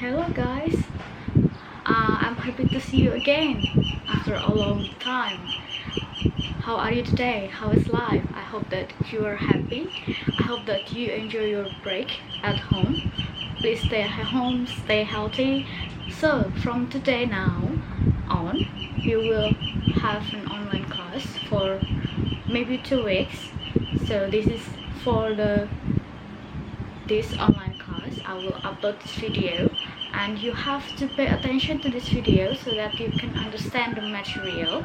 Hello guys, I'm happy to see you again after a long time. How are you today? How is life? I hope that you are happy. I hope that you enjoy your break at home. Please stay at home, stay healthy. So from today now on, you will have an online class for maybe 2 weeks. So this is for this online class. I will upload this video and you have to pay attention to this video so that you can understand the material.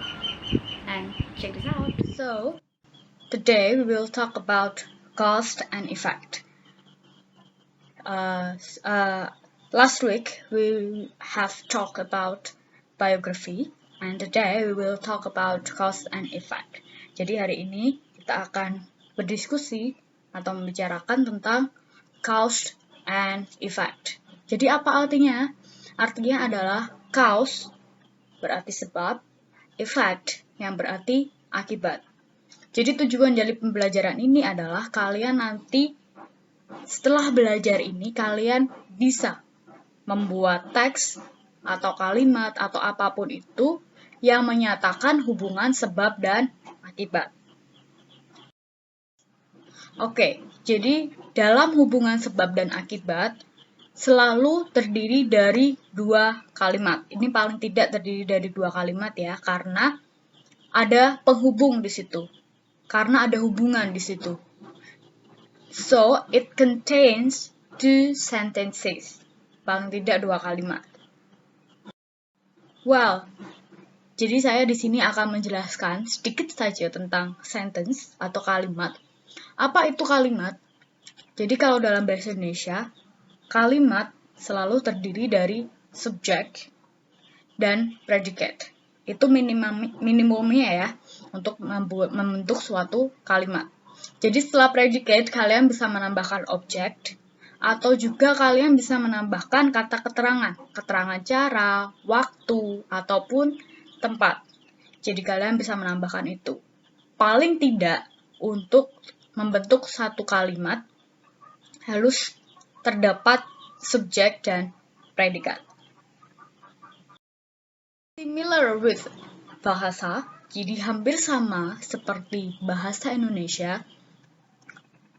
And check this out. So today we will talk about cause and effect. Last week we have talked about biography and today we will talk about cause and effect. Jadi hari ini kita akan berdiskusi atau membicarakan tentang cause and effect. Jadi apa artinya? Artinya adalah cause berarti sebab, effect yang berarti akibat. Jadi tujuan dari pembelajaran ini adalah kalian nanti setelah belajar ini kalian bisa membuat teks atau kalimat atau apapun itu yang menyatakan hubungan sebab dan akibat. Oke, jadi dalam hubungan sebab dan akibat selalu terdiri dari 2 kalimat. Ini paling tidak terdiri dari 2 kalimat ya, karena ada penghubung di situ. Karena ada hubungan di situ. So, it contains 2 sentences. Paling tidak 2 kalimat. Well, jadi saya di sini akan menjelaskan sedikit saja tentang sentence atau kalimat. Apa itu kalimat? Jadi kalau dalam bahasa Indonesia, kalimat selalu terdiri dari subjek dan predicate. Itu minimumnya ya untuk membentuk suatu kalimat. Jadi setelah predicate, kalian bisa menambahkan objek atau juga kalian bisa menambahkan kata keterangan. Keterangan cara, waktu, ataupun tempat. Jadi kalian bisa menambahkan itu. Paling tidak untuk membentuk satu kalimat harus terdapat subjek dan predikat. Similar with bahasa, jadi hampir sama seperti bahasa Indonesia,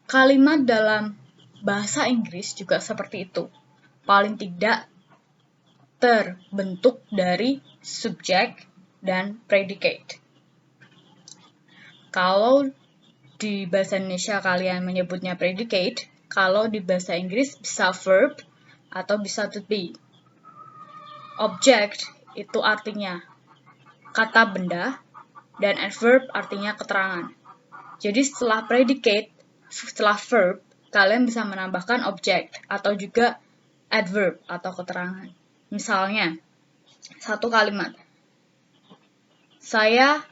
kalimat dalam bahasa Inggris juga seperti itu. Paling tidak terbentuk dari subjek dan predicate. Kalau di bahasa Indonesia kalian menyebutnya predicate, kalau di bahasa Inggris bisa verb atau bisa to be. Object itu artinya kata benda dan adverb artinya keterangan. Jadi setelah predicate, setelah verb, kalian bisa menambahkan object atau juga adverb atau keterangan. Misalnya, satu kalimat. Saya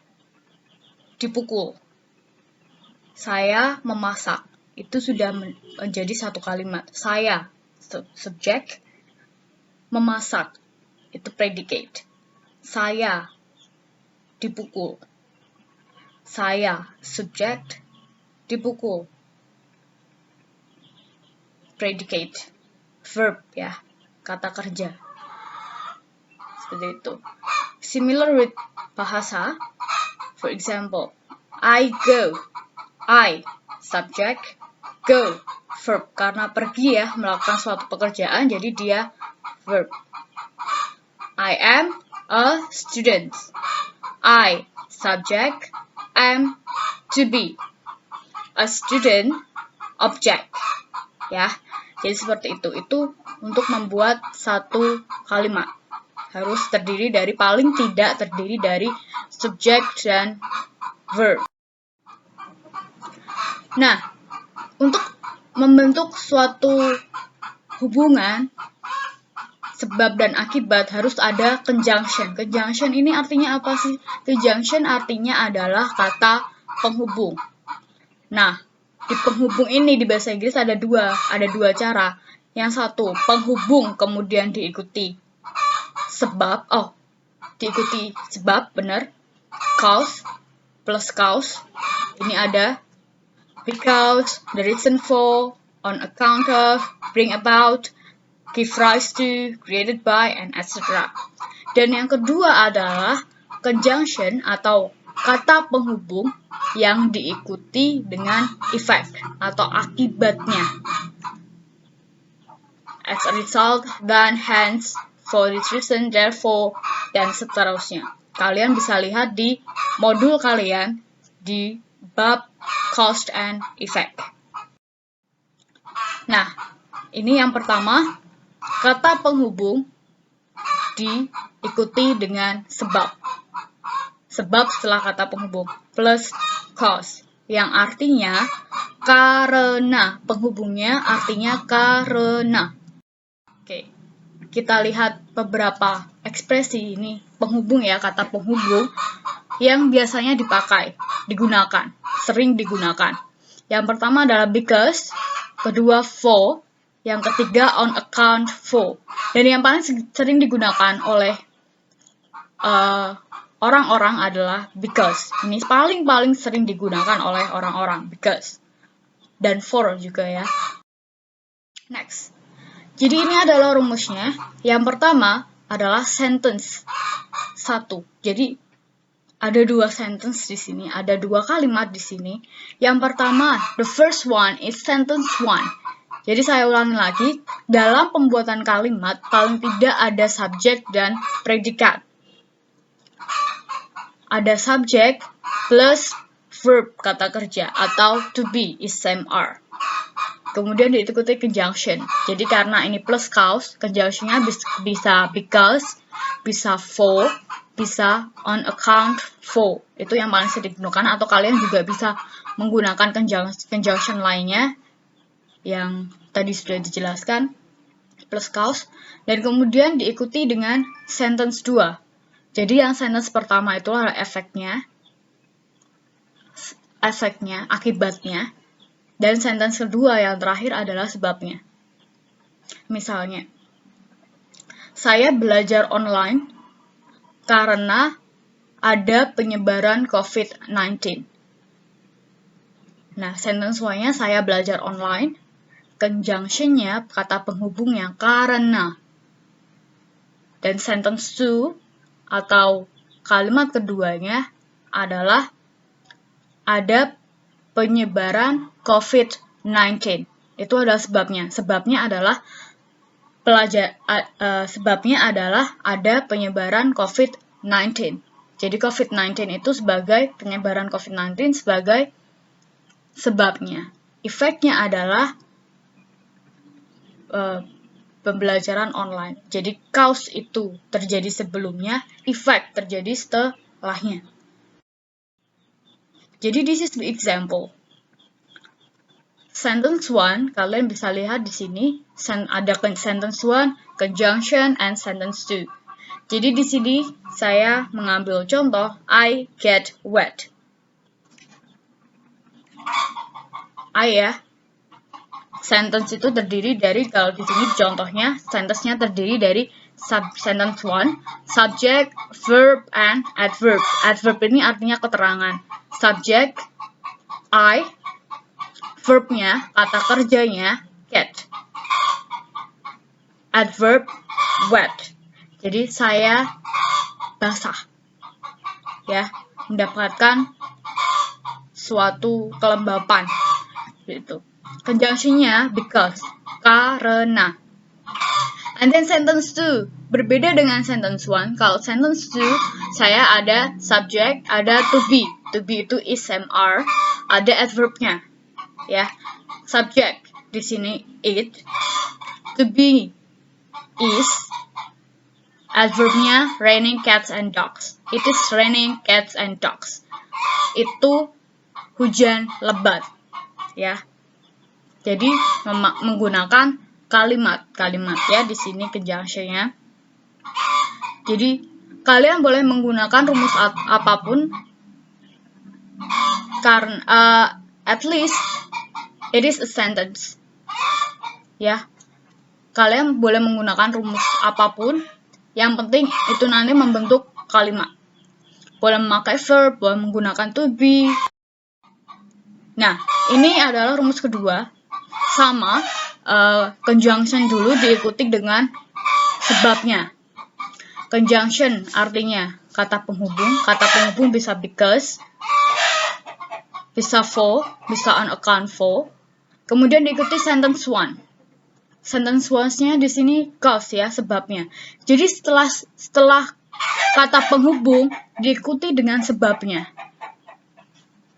dipukul. Saya memasak. Itu sudah menjadi satu kalimat. Saya, subjek, memasak. Itu predicate. Saya dipukul. Saya, subjek, dipukul. Predicate. Verb ya, kata kerja. Seperti itu. Similar with bahasa. For example, I go. I, subject, go, verb. Karena pergi ya, melakukan suatu pekerjaan, jadi dia verb. I am a student. I, subject, am to be. A student, object. Ya, jadi seperti itu. Itu untuk membuat satu kalimat. Harus terdiri dari, paling tidak terdiri dari subjek dan verb. Nah, untuk membentuk suatu hubungan sebab dan akibat harus ada conjunction. Conjunction ini artinya apa sih? Conjunction artinya adalah kata penghubung. Nah, di penghubung ini di bahasa Inggris ada dua cara. Yang satu, penghubung kemudian diikuti sebab. Diikuti sebab, benar. Cause plus cause. Ini ada because, the reason for, on account of, bring about, give rise to, created by, and etc. Dan yang kedua adalah conjunction atau kata penghubung yang diikuti dengan effect atau akibatnya. As a result, then, hence, for this reason, therefore, dan seterusnya. Kalian bisa lihat di modul kalian di bab cause and effect. Nah, ini yang pertama, kata penghubung diikuti dengan sebab. Sebab setelah kata penghubung plus cause, yang artinya karena. Penghubungnya artinya karena. Oke, kita lihat beberapa ekspresi ini penghubung ya, kata penghubung yang biasanya digunakan, sering digunakan. Yang pertama adalah because, kedua for, yang ketiga on account for. Dan yang paling sering digunakan oleh orang-orang adalah because. Ini paling sering digunakan oleh orang-orang, because. Dan for juga ya. Next. Jadi ini adalah rumusnya. Yang pertama adalah sentence. 1. Jadi ada 2 sentence di sini, ada 2 kalimat di sini. Yang pertama, the first one is sentence 1. Jadi saya ulangi lagi, dalam pembuatan kalimat paling tidak ada subjek dan predikat. Ada subjek plus verb kata kerja atau to be is same are. Kemudian diikuti conjunction. Jadi karena ini plus cause, conjunctionnya bisa because, bisa for, bisa on account for. Itu yang paling sering digunakan, atau kalian juga bisa menggunakan conjunction lainnya yang tadi sudah dijelaskan, plus cause. Dan kemudian diikuti dengan sentence 2. Jadi yang sentence pertama itu adalah efeknya, akibatnya. Dan sentence kedua yang terakhir adalah sebabnya. Misalnya, saya belajar online karena ada penyebaran COVID-19. Nah, sentence Y-nya saya belajar online, conjunction-nya, kata penghubungnya, karena. Dan sentence 2, atau kalimat keduanya adalah ada penyebaran COVID-19. Itu adalah sebabnya. Sebabnya adalah ada penyebaran COVID-19. Jadi COVID-19 itu sebagai penyebaran COVID-19 sebagai sebabnya. Efeknya adalah pembelajaran online. Jadi cause itu terjadi sebelumnya, effect terjadi setelahnya. Jadi this is the example. Sentence 1, kalian bisa lihat di sini ada sentence 1, conjunction, and sentence 2. Jadi di sini saya mengambil contoh I get wet. I ya. Sentence itu terdiri dari, kalau di sini contohnya, sentence-nya terdiri dari sentence 1, subject, verb, and adverb. Adverb ini artinya keterangan. Subject, I, verb-nya, kata kerjanya, get. Adverb, wet. Jadi saya basah. Ya, mendapatkan suatu kelembapan. Gitu. Conjunction-nya because, karena. And then sentence 2, berbeda dengan sentence 1. Kalau sentence 2, saya ada subject, ada to be. To be itu is, am, are. Ada adverb-nya. Ya, subject di sini it. To be is. Adverb-nya raining cats and dogs. It is raining cats and dogs. Itu hujan lebat. Ya. Jadi menggunakan kalimat ya di sini conjunction-nya. Jadi kalian boleh menggunakan rumus apapun karena at least it is a sentence. Ya. Kalian boleh menggunakan rumus apapun, yang penting itu nanti membentuk kalimat. Boleh memakai verb, boleh menggunakan to be. Nah, ini adalah rumus kedua. Sama, conjunction dulu diikuti dengan sebabnya. Conjunction artinya kata penghubung bisa because, bisa for, bisa on account for. Kemudian diikuti sentence one. Sentence one-nya di sini cause ya, sebabnya. Jadi setelah kata penghubung diikuti dengan sebabnya.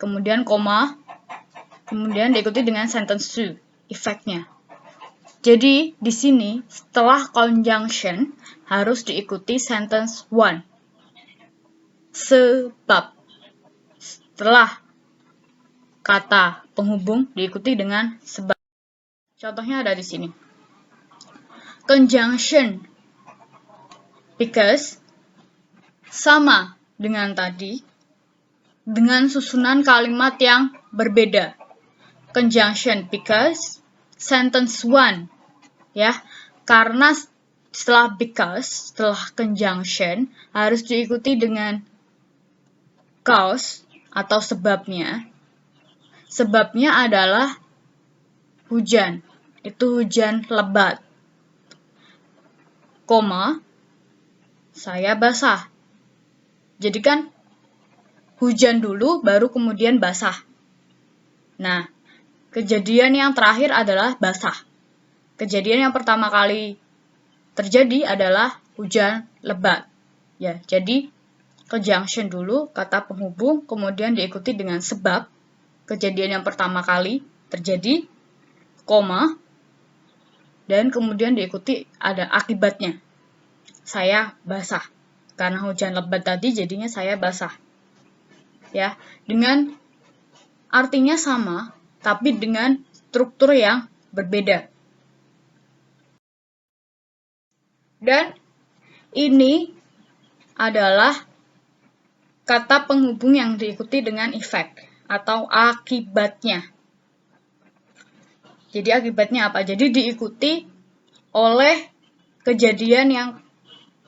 Kemudian koma, kemudian diikuti dengan sentence two, efeknya. Jadi di sini setelah conjunction harus diikuti sentence one. Sebab. Setelah kata penghubung diikuti dengan sebab. Contohnya ada di sini. Conjunction because sama dengan tadi dengan susunan kalimat yang berbeda. Conjunction because sentence one ya, karena setelah because, setelah conjunction harus diikuti dengan cause atau sebabnya. Sebabnya adalah hujan, itu hujan lebat. Koma, saya basah. Jadi kan hujan dulu baru kemudian basah. Nah, kejadian yang terakhir adalah basah. Kejadian yang pertama kali terjadi adalah hujan lebat. Ya, jadi conjunction dulu, kata penghubung, kemudian diikuti dengan sebab kejadian yang pertama kali terjadi, koma, dan kemudian diikuti ada akibatnya. Saya basah. Karena hujan lebat tadi jadinya saya basah. Ya, dengan artinya sama, tapi dengan struktur yang berbeda. Dan ini adalah kata penghubung yang diikuti dengan efek atau akibatnya. Jadi akibatnya apa? Jadi diikuti oleh kejadian yang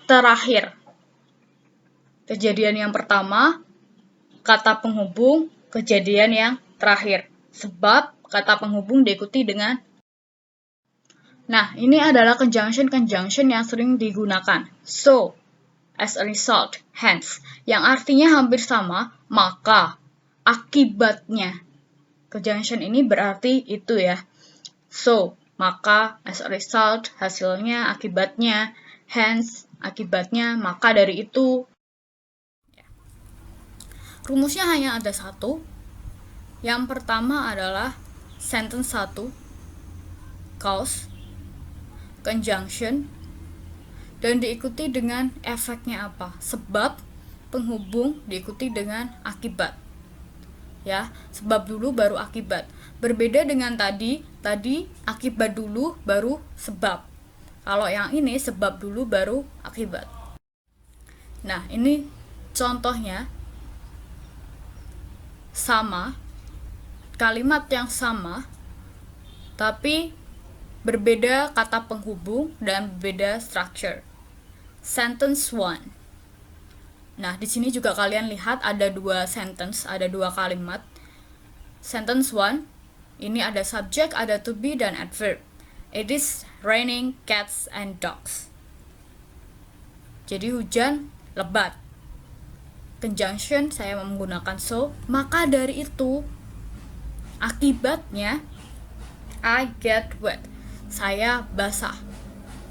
terakhir. Kejadian yang pertama, kata penghubung, kejadian yang terakhir. Sebab kata penghubung diikuti dengan. Nah, ini adalah conjunction yang sering digunakan. So, as a result, hence, yang artinya hampir sama, maka, akibatnya. Conjunction ini berarti itu ya. So, maka, as a result, hasilnya, akibatnya, hence, akibatnya, maka dari itu. Rumusnya hanya ada satu. Yang pertama adalah sentence 1, cause, conjunction, dan diikuti dengan efeknya apa? Sebab, penghubung diikuti dengan akibat. Ya, sebab dulu baru akibat. Berbeda dengan tadi akibat dulu baru sebab. Kalau yang ini sebab dulu baru akibat. Nah, ini contohnya sama, kalimat yang sama, tapi berbeda kata penghubung dan berbeda structure. Sentence 1. Nah, di sini juga kalian lihat ada dua sentence, ada dua kalimat. Sentence 1, ini ada subject, ada to be, dan adverb. It is raining cats and dogs. Jadi hujan lebat. Conjunction saya menggunakan so, maka dari itu akibatnya I get wet. Saya basah.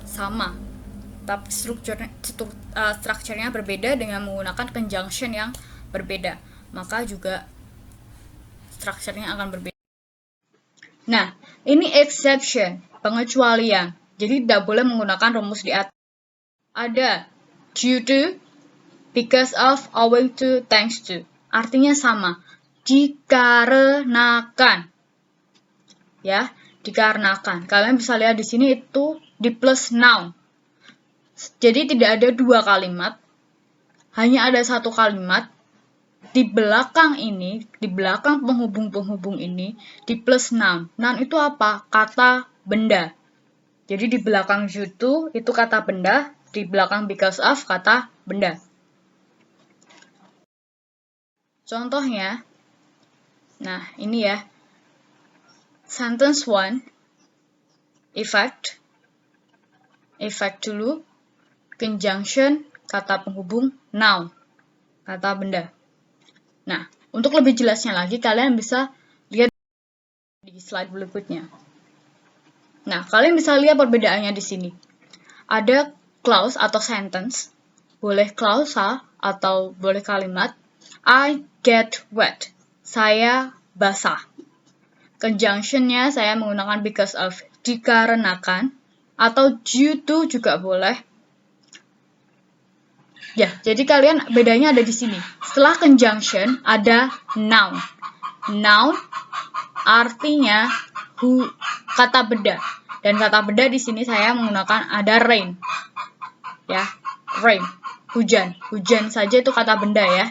Sama. Tapi strukturnya berbeda dengan menggunakan conjunction yang berbeda. Maka juga strukturnya akan berbeda. Nah, ini exception, pengecualian. Jadi tidak boleh menggunakan rumus di atas. Ada due to, because of, owing to, thanks to. Artinya sama. Dikarenakan. Ya, dikarenakan. Kalian bisa lihat di sini itu di plus noun. Jadi tidak ada dua kalimat. Hanya ada satu kalimat. Di belakang ini, di belakang penghubung-penghubung ini, di plus noun. Noun itu apa? Kata benda. Jadi di belakang due to itu kata benda, di belakang because of kata benda. Contohnya, nah ini ya, sentence 1, effect dulu, conjunction, kata penghubung, noun, kata benda. Nah, untuk lebih jelasnya lagi, kalian bisa lihat di slide berikutnya. Nah, kalian bisa lihat perbedaannya di sini. Ada clause atau sentence, boleh klausa atau boleh kalimat. I get wet. Saya basah. Conjunction-nya saya menggunakan because of, dikarenakan, atau due to juga boleh. Ya, jadi kalian bedanya ada di sini. Setelah conjunction ada noun. Noun artinya kata benda. Dan kata benda di sini saya menggunakan ada rain. Ya, rain, hujan. Hujan saja itu kata benda ya.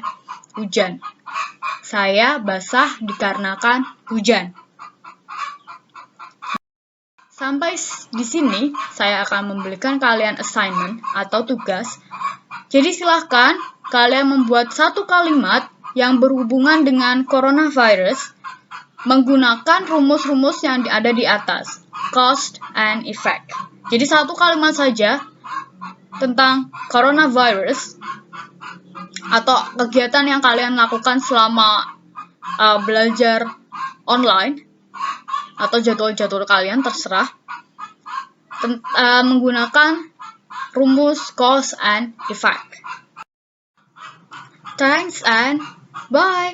Hujan. Saya basah dikarenakan hujan. Sampai di sini saya akan memberikan kalian assignment atau tugas. Jadi silahkan kalian membuat satu kalimat yang berhubungan dengan coronavirus menggunakan rumus-rumus yang ada di atas, cause and effect. Jadi satu kalimat saja tentang coronavirus atau kegiatan yang kalian lakukan selama belajar online atau jadwal-jadwal kalian terserah, menggunakan rumus cause and effect. Thanks and bye.